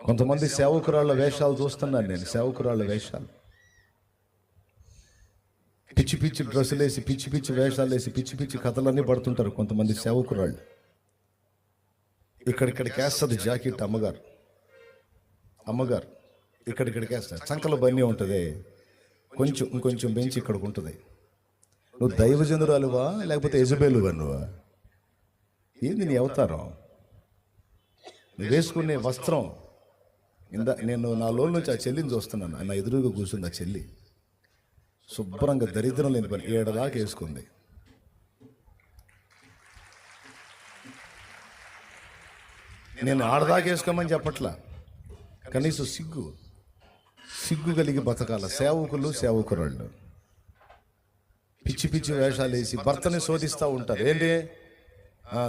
కొంతమంది సేవకురాళ్ళ వేషాలు చూస్తున్నాను నేను. సేవకురాళ్ళ వేషాలు, పిచ్చి పిచ్చి డ్రెస్సులు వేసి, పిచ్చి పిచ్చి వేషాలు వేసి, పిచ్చి పిచ్చి కథలన్నీ పడుతుంటారు కొంతమంది సేవకురాళ్ళు. ఇక్కడిక్కడికి వేస్తుంది జాకెట్ అమ్మగారు ఇక్కడిక్కడికి వేస్తారు. చంకల బన్నీ ఉంటుంది, ఇంకొంచెం బెంచి ఇక్కడికి ఉంటుంది. నువ్వు దైవజనురాలువా లేకపోతే యజబేలువా? నువ్వా? ఏంది నీ అవతారం? నువ్వు వేసుకునే వస్త్రం. నేను నా లోన్ నుంచి ఆ చెల్లిని చూస్తున్నాను. నా ఎదురుగా కూర్చుంది ఆ చెల్లి. శుభ్రంగా దరిద్రం లేని పని 7 దాకా వేసుకుంది. నేను ఆడదాకా వేసుకోమని చెప్పట్లా, కనీసం సిగ్గు కలిగి బతకాల. సేవకురాళ్ళు పిచ్చి పిచ్చి వేషాలు వేసి భర్తని శోధిస్తూ ఉంటారు. ఏంటి,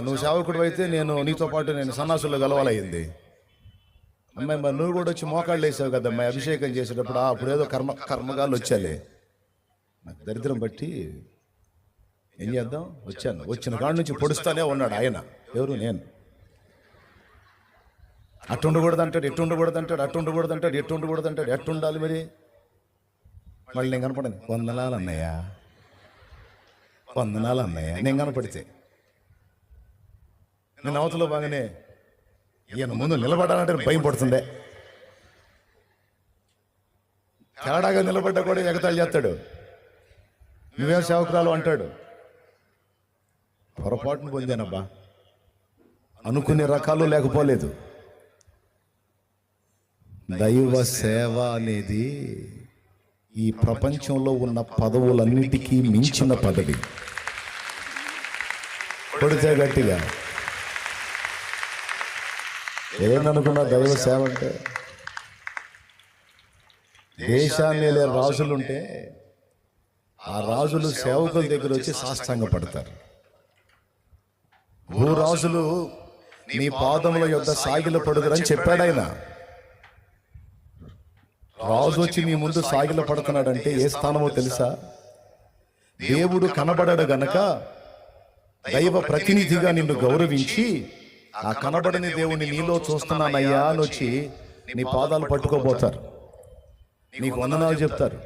నువ్వు సేవకుడు అయితే నీతో పాటు నేను సన్నాసుల్లో గలవాలయ్యింది. అమ్మాయి మరి నువ్వు కూడా వచ్చి మోకాళ్ళు వేసావు కదా అమ్మాయి అభిషేకం చేసేటప్పుడు. అప్పుడు ఏదో కర్మగాళ్ళు వచ్చాలే. నాకు దరిద్రం బట్టి ఏం చేద్దాం, వచ్చిన కాడ నుంచి పొడుస్తానే ఉన్నాడు ఆయన. ఎవరు? నేను. అట్టు ఉండకూడదు అంటాడు, ఎట్టు ఉండకూడదు అంటాడు, అట్టు ఉండకూడదు అంటాడు, ఎట్టు ఉండకూడదు అంటాడు. ఎట్టు ఉండాలి మరి? మళ్ళీ నేను కనపడను. వందనాలు అన్నయ్య నేను కనపడితే నేను అవతలో బాగానే ఈయన ముందు నిలబడాలంటే భయం పడుతుందే. తేడాగా నిలబడ్డా కూడా ఎగతాళి చేస్తాడు. నువ్వేం సేవకురాలు అంటాడు. పొరపాటును పొందానబ్బా, అనుకునే రకాలు లేకపోలేదు. దైవ సేవ అనేది ఈ ప్రపంచంలో ఉన్న పదవులన్నిటికీ మించిన పదవి. కొడితే గట్టిగా ఏందనుకున్నా దైవ సేవ అంటే, దేశాన్ని రాజులుంటే ఆ రాజులు సేవకుల దగ్గర వచ్చి సాష్టాంగ పడతారు. భూరాజులు నీ పాదముల యొద్ద సాగిల పడుదురని చెప్పాడు ఆయన. రాజు వచ్చి నీ ముందు సాగిల పడుతున్నాడంటే ఏ స్థానమో తెలుసా? దేవుడు కనబడడు గనక దైవ ప్రతినిధిగా నిన్ను గౌరవించి, ఆ కనబడని దేవుని నీలో చూస్తున్నానయ్యా అని వచ్చి నీ పాదాలు పట్టుకోబోతారు, నీకు వందనాలు చెప్తారు.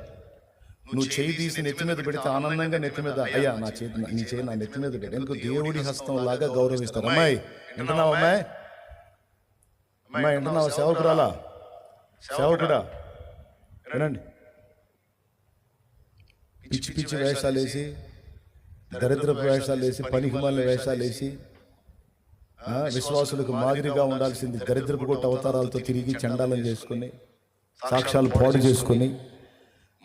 నువ్వు చేయి తీసి నెత్తి మీద పెడితే ఆనందంగా నెత్తి మీద, అయ్యా నీ చేయి నా నెత్తి మీద పెట్టి, ఎందుకు దేవుడి హస్తం లాగా గౌరవిస్తారు. అమ్మాయి వింటున్నావు? అమ్మాయి వింటున్నావా? సేవకురాలా, సేవకుడా వినండి. పిచ్చి పిచ్చి వేషాలు వేసి, దరిద్రపు వేషాలు వేసి, పనికిమాలిన వేషాలు వేసి, విశ్వాసులకు మాదిరిగా ఉండాల్సింది దరిద్రపు కొట్ట అవతారాలతో తిరిగి చండాలం చేసుకుని, సాక్ష్యాలు పాడు చేసుకుని,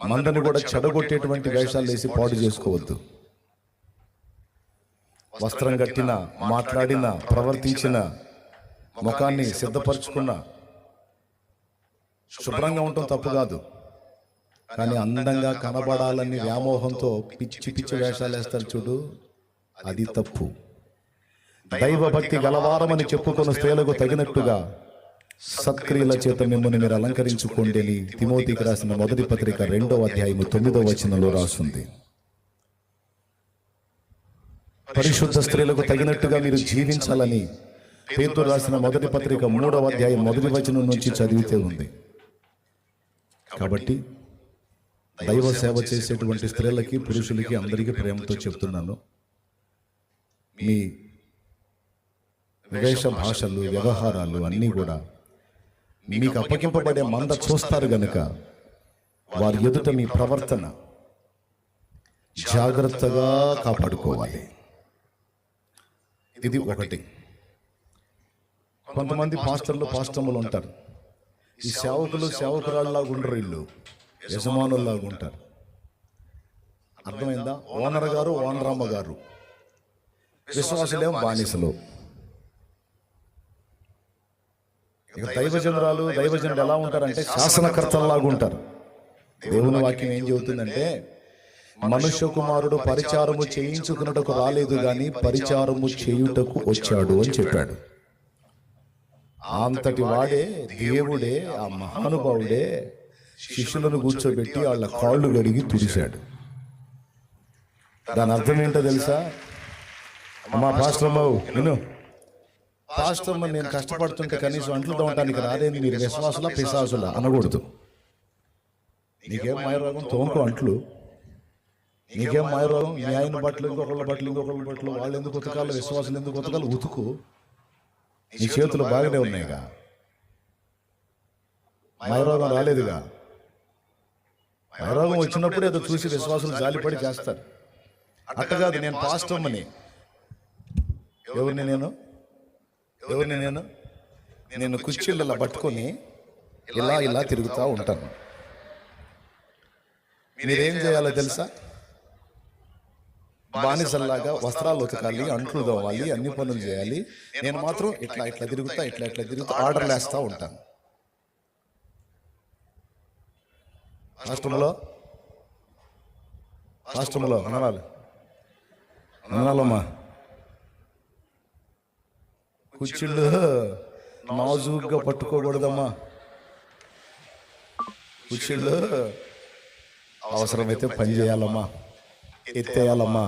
మందని కూడా చెడగొట్టేటువంటి వేషాలు వేసి పాడు చేసుకోవద్దు. వస్త్రం కట్టిన, మాట్లాడిన, ప్రవర్తించిన, ముఖాన్ని సిద్ధపరచుకున్న, శుభ్రంగా ఉండటం తప్పు కాదు. కానీ అందంగా కనబడాలని వ్యామోహంతో పిచ్చి పిచ్చి వేషాలు వేస్తారు చూడు, అది తప్పు. దైవభక్తి గలవారమని చెప్పుకున్న స్త్రీలకు తగినట్టుగా సత్క్రియల చేత మిమ్మల్ని మీరు అలంకరించుకోండి అని తిమోతికి రాసిన మొదటి పత్రిక 2వ అధ్యాయము 9వ వచనంలో రాస్తుంది. పరిశుద్ధ స్త్రీలకు తగినట్టుగా మీరు జీవించాలని పేతురు రాసిన మొదటి పత్రిక 3వ అధ్యాయం 1వ వచనం నుంచి చదివితే ఉంది. కాబట్టి దైవ సేవ చేసేటువంటి స్త్రీలకి, పురుషులకి, అందరికీ ప్రేమతో చెప్తున్నాను, మీ వేష భాషలు, వ్యవహారాలు అన్నీ కూడా మీకు అప్పగింపబడే మంద చూస్తారు గనుక వారి ఎదుట మీ ప్రవర్తన జాగ్రత్తగా కాపాడుకోవాలి. ఇది ఒకటి. కొంతమంది పాస్టర్లు ఉంటారు. ఈ సేవకురాళ్ళలాగా ఉండరు, వీళ్ళు యజమానుల్లాగా ఉంటారు. అర్థమైందా? ఓనర్ గారు, ఓనరమ్మ గారు, విశ్వాసులేమో బానిసలు. ఇక దైవజనుడు ఎలా ఉంటారంటే శాసనకర్తల్లాగా ఉంటారు. దేవుని వాక్యం ఏం చెబుతుందంటే, మనుష్య కుమారుడు పరిచారము చేయించుకున్నటకు రాలేదు గాని పరిచారము చేయుటకు వచ్చాడు అని చెప్పాడు. అంతటి వాడే దేవుడే, ఆ మహానుభావుడే శిష్యులను కూర్చోబెట్టి వాళ్ళ కాళ్ళు గడిగి తుడిశాడు. దాని అర్థం ఏంటో తెలుసా? అమ్మా పాస్టర్ అమ్మ, పాస్టర్ నేను కష్టపడుతుంటే కనీసం అంట్లు తోమటానికి రాలేని మీరు విశ్వాసులా పిశాసులా అనకూడదు. నీకేం మాయరోగం, తోముకో అంట్లు. నీకేం మాయరోగం, మీ ఆయన బట్టలు ఇంకొకళ్ళ బట్టలు వాళ్ళు ఎందుకు ఉతకాలి, విశ్వాసులు ఎందుకు ఉతకాలి, ఉతుకు. నీ చేతులు బాగానే ఉన్నాయిగా, మాయరోగం రాలేదుగా. మాయరోగం వచ్చినప్పుడు ఏదో చూసి విశ్వాసులు జాలిపడి చేస్తారు. అట్టగాదు, నేను పాస్టర్ని. ఎవరిని నేను కుర్చీళ్ళ పట్టుకొని ఇలా తిరుగుతూ ఉంటాను. మీరేం చేయాలో తెలుసా? బానిసల్లాగా వస్త్రాలు ఉతకాలి, అంట్లు తోవాలి, అన్ని పనులు చేయాలి. నేను మాత్రం ఇట్లా తిరుగుతా ఆర్డర్లు వేస్తూ ఉంటాను. రాష్ట్రంలో అనాలమ్మా, కుర్చీళ్ళు నాజూగ్గా పట్టుకోకూడదమ్మా. కుర్చీళ్ళు అవసరమైతే పని చేయాలమ్మా, ఎత్తేయాలమ్మా,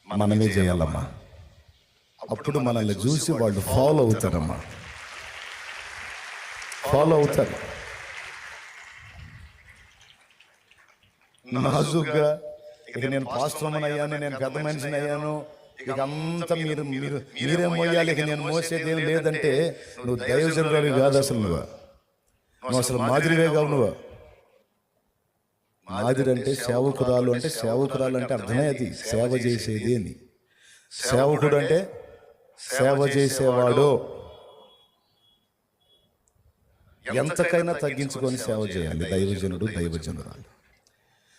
మనమే చేయాలమ్మా. అప్పుడు మనల్ని చూసి వాళ్ళు ఫాలో అవుతారమ్మా, ఫాలో అవుతారు. నాజుగ్గా ఇక నేను పాస్టర్ని అయ్యాను, నేను పెద్ద మనిషిని అయ్యాను, ఇక అంతా మీరేం మోయాలి, ఇక నేను మోసేది ఏం లేదంటే నువ్వు దైవజనురాలు కాదు. నువ్వు అసలు మాదిరివే కావు. నువ్వు మాదిరి అంటే సేవకురాలు అంటే అర్థమే అది, సేవ చేసేది అని. సేవకుడు అంటే సేవ చేసేవాడు. ఎంతకైనా తగ్గించుకొని సేవ చేయాలి దైవజనురాలు.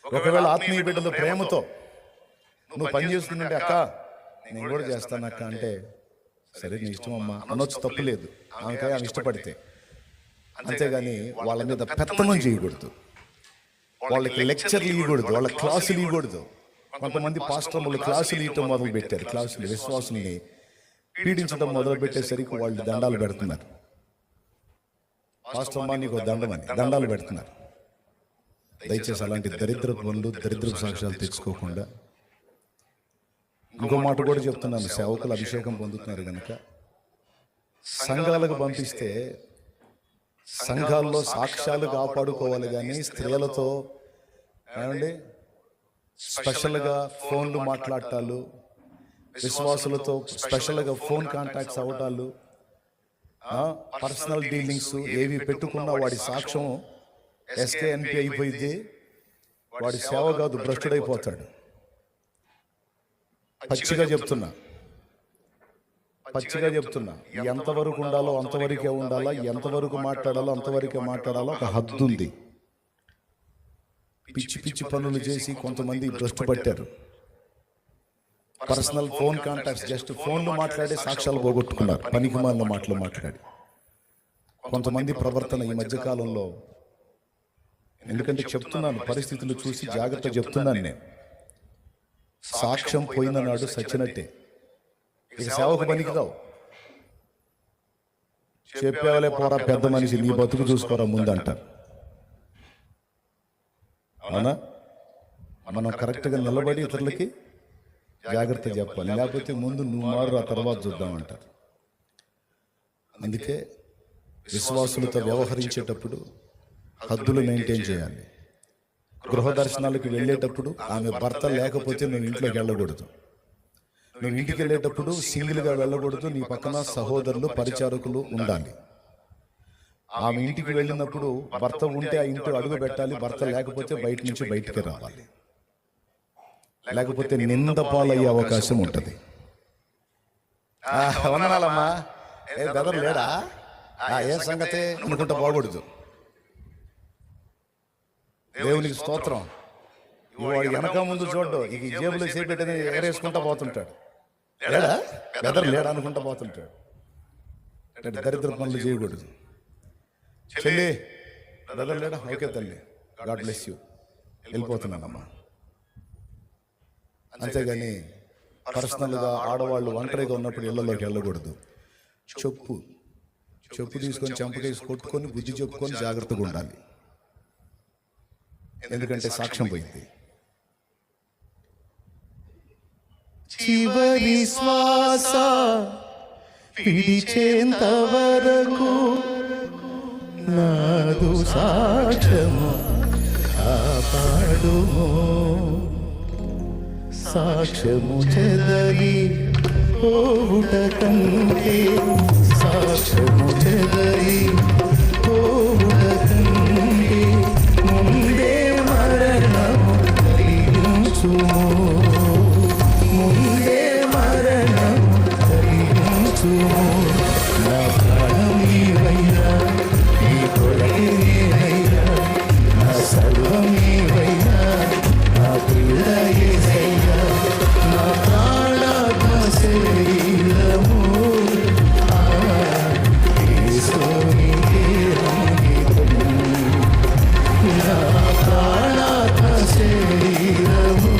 ఒకవేళ ఆత్మీయ బిడ్డలు ప్రేమతో నువ్వు పని చేస్తుందంటే, అక్క నేను కూడా చేస్తాను అక్క అంటే, సరే నీ ఇష్టం అమ్మా అనొచ్చు, తప్పు లేదు. ఆమె ఇష్టపడితే. అంతేగాని వాళ్ళ మీద పెత్తనం చేయకూడదు, వాళ్ళకి లెక్చర్లు ఇవ్వకూడదు, వాళ్ళ క్లాసులు ఇవ్వకూడదు. కొంతమంది పాస్టర్లు క్లాసులు ఇవ్వటం మొదలు పెట్టారు. క్లాసులు విశ్వాసుల్ని పీడించడం మొదలు పెట్టేసరికి వాళ్ళు దండాలు పెడుతున్నారు. పాస్టర్ అమ్మా నీకు దండాలు పెడుతున్నారు. దయచేసి అలాంటి దరిద్ర పనులు, దరిద్రపు సాక్ష్యాలు తెచ్చుకోకుండా. ఇంకో మాట కూడా చెప్తున్నాను, సేవకులు అభిషేకం పొందుతున్నారు కనుక సంఘాలకు పంపిస్తే సంఘాల్లో సాక్ష్యాలు కాపాడుకోవాలి. కానీ స్త్రీలతో ఏమండి స్పెషల్గా ఫోన్లు మాట్లాడటాలు, విశ్వాసులతో స్పెషల్గా ఫోన్ కాంటాక్ట్స్ అవ్వటాలు, పర్సనల్ డీలింగ్స్ ఏవి పెట్టుకున్నా వాడి సాక్ష్యం SKNP అయిపోయింది. వాడి సేవ కాదు, భ్రష్టుడైపోతాడు. పచ్చిగా చెప్తున్నా ఎంతవరకు ఉండాలో అంతవరకే ఉండాలా, ఎంతవరకు మాట్లాడాలో అంతవరకే మాట్లాడాలో ఒక హద్దు ఉంది. పిచ్చి పనులు చేసి కొంతమంది భ్రష్టు పట్టారు. పర్సనల్ ఫోన్ కాంటాక్ట్స్, జస్ట్ ఫోన్లు మాట్లాడే సాక్ష్యాలు పోగొట్టుకున్నారు, పనికిమాలిన మాటలు మాట్లాడి. కొంతమంది ప్రవర్తన ఈ మధ్యకాలంలో, ఎందుకంటే చెప్తున్నాను పరిస్థితులు చూసి జాగ్రత్త చెప్తున్నాను నేను. సాక్ష్యం పోయిన నాడు సచ్చినట్టే, ఇక సేవకు పనికి రావు. చెప్పేవాళ్ళే పోరా పెద్ద మనిషి, నీ బతుకు చూసుకోరా ముందు అంటారు. అవునా? మనం కరెక్ట్గా నిలబడి ఇతరులకి జాగ్రత్త చెప్పాలి, లేకపోతే ముందు నువ్వు మారు, ఆ తర్వాత చూద్దామంటారు. అందుకే విశ్వాసులతో వ్యవహరించేటప్పుడు హద్దులు మెయింటైన్ చేయాలి. గృహ దర్శనాలకు వెళ్ళేటప్పుడు ఆమె భర్త లేకపోతే నువ్వు ఇంట్లోకి వెళ్ళకూడదు. నువ్వు ఇంటికి వెళ్ళేటప్పుడు సింగిల్గా వెళ్ళకూడదు. నీ పక్కన సహోదరులు, పరిచారకులు ఉండాలి. ఆమె ఇంటికి వెళ్ళినప్పుడు భర్త ఉంటే ఆ ఇంట్లో అడుగు పెట్టాలి, భర్త లేకపోతే బయటికి రావాలి. లేకపోతే నింద పాలయ్యే అవకాశం ఉంటుంది. వందనాలమ్మా, బెదర్ లేడా, ఏ సంగతే అనుకుంటా బాగూడదు. దేవునికి స్తోత్రం. వాడు వెనక ముందు చూడ్డు, ఇక జేబులో చేపెట్టని ఎగరేసుకుంటా పోతుంటాడు. లేడా బెదర్ లేడా అనుకుంటా పోతుంటాడు. దరిద్ర పనులు చేయకూడదు. చెల్లి బెదర్ లేడా, ఓకే తల్లి, గాడ్ బ్లెస్ యూ, వెళ్ళిపోతున్నానమ్మా. అంతేగాని పర్సనల్గా ఆడవాళ్ళు ఒంటరిగా ఉన్నప్పుడు ఇళ్లలోకి వెళ్ళకూడదు. చెప్పు తీసుకొని చెంపకేసి కొట్టుకొని బుద్ధి చెప్పుకొని జాగ్రత్తగా ఉండాలి. ఎందుకంటే సాక్ష్యం పోయింది. చివరి శ్వాస పిలిచేంత వరకు నాదు సాక్ష్యము కాపాడుము. సాక్ష్యము చెదరి పోవుట కంటే, సాక్ష్యము చెదరి పోవుట కంటే ముందే మరణము కలిగించుము. ముందే మరణము కలిగించుము. నా ప్రాణం నీవయ్యా, నీ కొరకే నేనయ్యా, నా సర్వం నీవయ్యా, నా ప్రియ యేసయ్యా, నా ప్రాణాత్మ శరీరము యేసునికే అంకితం. నా ప్రాణాత్మ శరీరము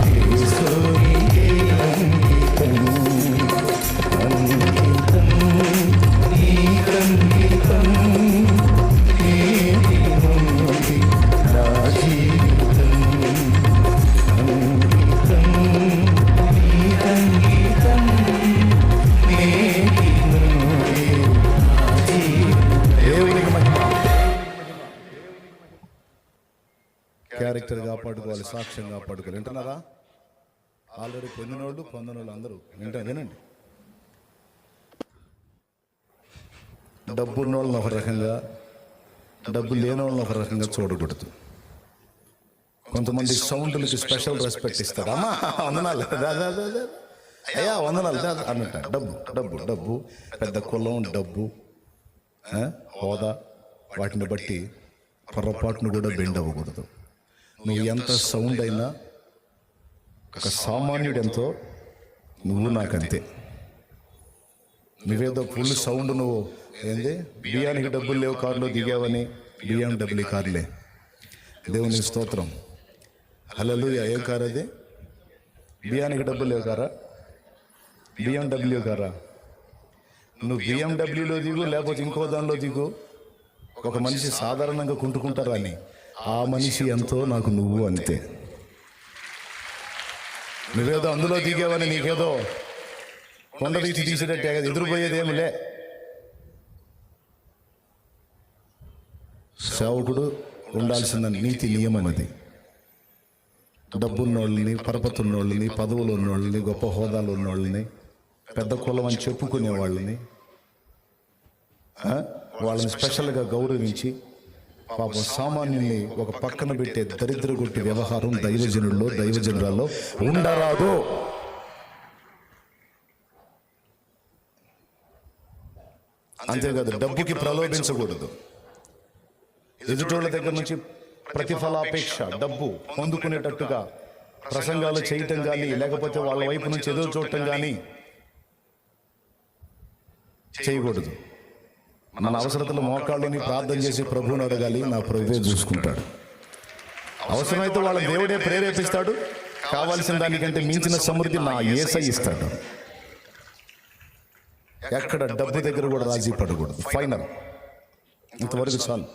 యేసునికే అంకితం. అంకితం నీకంకితం, నీతి నుండి నా జీవితం. అంకితం నీకంకితం, నీతి నుండి నా జీవితం. దేవునికి మహిమ. క్యారెక్టర్ కాపాడుకోవాలి, సాక్ష్యం కాపాడుకోవాలి. వింటున్నారా? ఆల్రెడీ పొందినోళ్ళు అందరూ వినండి. డబ్బు ఉన్న వాళ్ళని ఒక రకంగా, డబ్బు లేని వాళ్ళని ఒక రకంగా చూడకూడదు. కొంతమంది సౌండ్లకి స్పెషల్ రెస్పెక్ట్ ఇస్తారు. అమ్మా వందనాలు, అయ్యా వందనాలు అన్నట్ట. డబ్బు డబ్బు డబ్బు, పెద్ద కులం, డబ్బు, హోదా, వాటిని బట్టి పొరపాటును కూడా బెండ్ అవ్వకూడదు. నువ్వు ఎంత సౌండ్ అయినా, ఒక సామాన్యుడు ఎంతో, నువ్వు నాకంతే. నువ్వేదో ఫుల్ సౌండ్, నువ్వు ఏంది బియ్యానికి డబ్బులు లేవు కారులో దిగావని, బియ్యం డబ్బులు కారులే. దేవుని స్తోత్రం, హల్లెలూయా. ఏం కారు అది? బియ్యానికి డబ్బులు లేవు కారా? BMW కారా? నువ్వు BMWలో దిగు, లేకపోతే ఇంకో దానిలో దిగు. ఒక మనిషి సాధారణంగా కుంటుకుంటారా అని, ఆ మనిషి ఎంతో, నాకు నువ్వు అంతే. నువ్వేదో అందులో దిగావని నీకేదో కొండ తీసి తీసేటట్టే కదా, ఎదురుపోయేదేమిలే. సేవకుడు ఉండాల్సిన నీతి నియమం అది. డబ్బున్నోళ్ళని, పరపతున్నోళ్ళని, పదవులు ఉన్నోళ్ళని, గొప్ప హోదాలు ఉన్నోళ్ళని, పెద్ద కులం అని చెప్పుకునే వాళ్ళని, వాళ్ళని స్పెషల్గా గౌరవించి, పాపం సామాన్యుల్ని ఒక పక్కన పెట్టే దరిద్ర గుట్టి వ్యవహారం దైవజనుల్లో ఉండరాదు. అంతేకాదు, డబ్బుకి ప్రలోభించకూడదు. ఎదుటోళ్ళ దగ్గర నుంచి ప్రతిఫలాపేక్ష, డబ్బు పొందుకునేటట్టుగా ప్రసంగాలు చేయటం కానీ, లేకపోతే వాళ్ళ వైపు నుంచి ఎదురు చూడటం కానీ చేయకూడదు. మన అవసరతలు మోకాళ్ళని ప్రార్థన చేసి ప్రభువుని అడగాలి. నా ప్రభువే చూసుకుంటాడు. అవసరమైతే వాళ్ళ దేవుడే ప్రేరేపిస్తాడు. కావాల్సిన దానికంటే మించిన సమృద్ధి నా యేసయ్య ఇస్తాడు. ఎక్కడ డబ్బు దగ్గర కూడా రాజీ పడకూడదు. ఫైనల్, ఇంతవరకు చాలు.